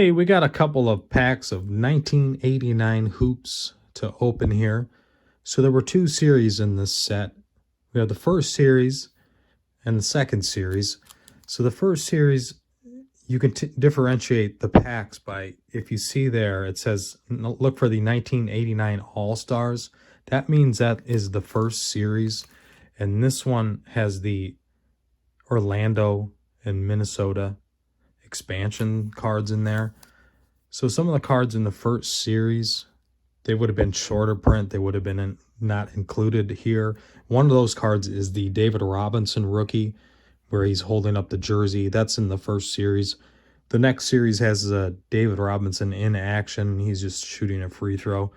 Hey, we got a couple of packs of 1989 hoops to open here. So there were two series in this set. We have the first series and the second series. So the first series, you can differentiate the packs by, if you see there, it says look for the 1989 All-Stars. That means that is the first series. And this one has the Orlando and Minnesota expansion cards in there. So some of the cards in the first series, they would have been shorter print. They would have been not included here. One of those cards is the David Robinson rookie, where he's holding up the jersey. That's in the first series. The next series has David Robinson in action. He's just shooting a free throw.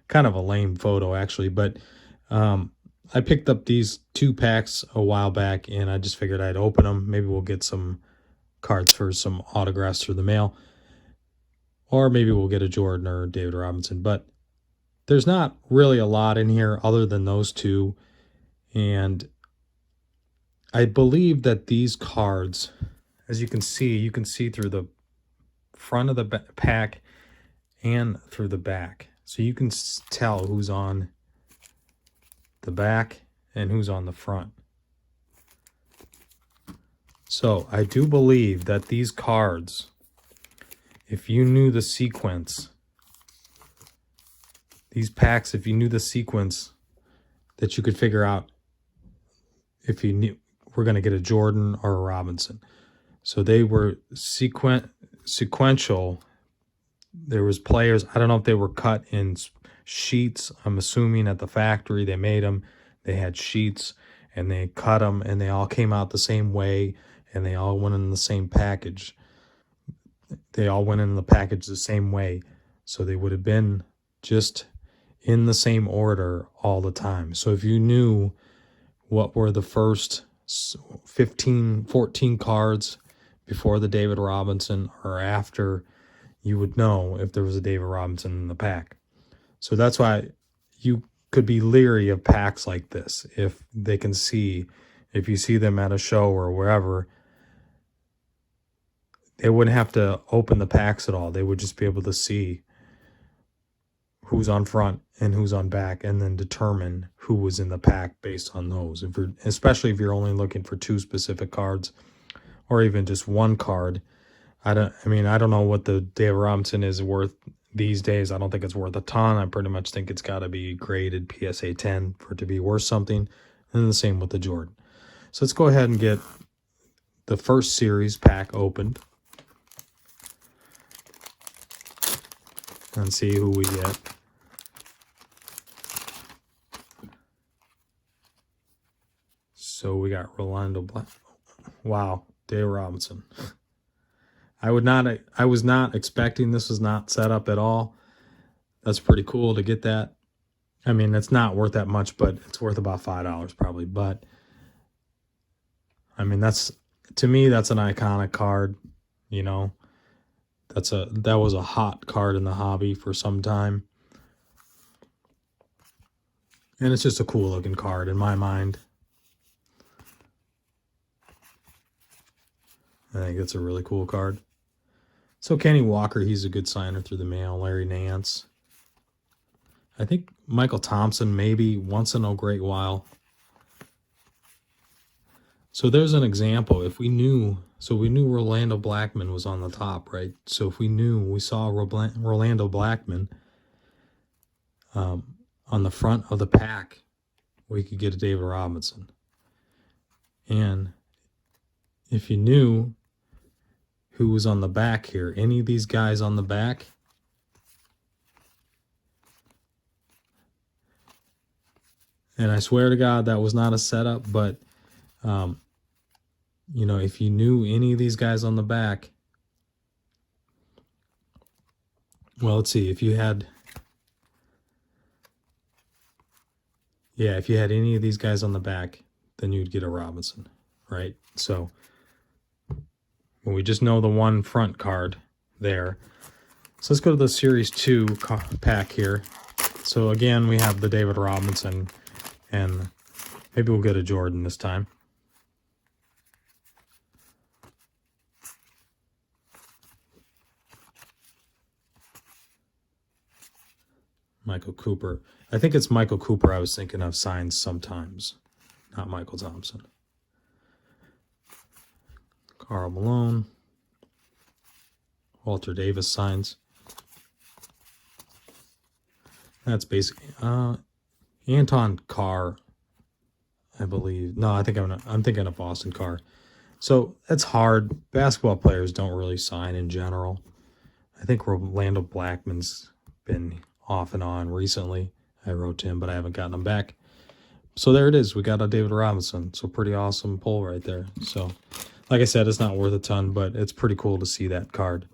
Kind of a lame photo, actually. But I picked up these two packs a while back, and I just figured I'd open them. Maybe we'll get some cards for some autographs through the mail. Or maybe we'll get a Jordan or David Robinson. But there's not really a lot in here other than those two. And I believe that these cards, as you can see through the front of the pack and through the back. So you can tell who's on the back and who's on the front. So I do believe that these cards, if you knew the sequence, these packs, if you knew the sequence, that you could figure out if you knew we're going to get a Jordan or a Robinson. So they were sequential. There was players, I don't know if they were cut in sheets. I'm assuming at the factory they made them. They had sheets and they cut them and they all came out the same way and they all went in the same package. They all went in the package the same way. So they would have been just in the same order all the time. So if you knew what were the first 15, 14 cards before the David Robinson or after, you would know if there was a David Robinson in the pack. So that's why you could be leery of packs like this. If they can see, if you see them at a show or wherever, they wouldn't have to open the packs at all. They would just be able to see who's on front and who's on back, and then determine who was in the pack based on those. Especially if you're only looking for two specific cards, or even just one card. I don't know what the David Robinson is worth these days. I don't think it's worth a ton. I pretty much think it's got to be graded PSA 10 for it to be worth something. And the same with the Jordan. So let's go ahead and get the first series pack opened and see who we get. So we got Rolando Black. Wow, David Robinson. I was not expecting this. Was not set up at all. That's pretty cool to get that. I mean, it's not worth that much, but it's worth about $5 probably. But I mean, to me, that's an iconic card. You know, that was a hot card in the hobby for some time. And it's just a cool looking card in my mind. I think that's a really cool card. So Kenny Walker, he's a good signer through the mail. Larry Nance. I think Michael Thompson, maybe once in a great while. So there's an example. If we knew, we knew Rolando Blackman was on the top, right? So if we saw Rolando Blackman on the front of the pack, we could get a David Robinson. And if you knew who was on the back here, any of these guys on the back, and I swear to God that was not a setup, but you know, if you knew any of these guys on the back, well, let's see, if you had any of these guys on the back, then you'd get a Robinson, right? So well, we just know the one front card there. So let's go to the Series 2 pack here. So again, we have the David Robinson, and maybe we'll get a Jordan this time. Michael Cooper. I think it's Michael Cooper I was thinking of signed sometimes, not Michael Thompson. Karl Malone. Walter Davis signs. That's basically Anton Carr, I believe. No, I think I'm thinking of Boston Carr. So that's hard. Basketball players don't really sign in general. I think Rolando Blackman's been off and on recently. I wrote to him, but I haven't gotten him back. So there it is. We got a David Robinson. So pretty awesome pull right there. So like I said, it's not worth a ton, but it's pretty cool to see that card.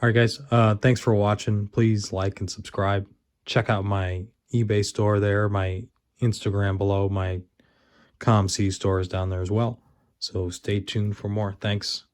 All right, guys. Thanks for watching. Please like and subscribe. Check out my eBay store there, my Instagram below, my ComC store is down there as well. So stay tuned for more. Thanks.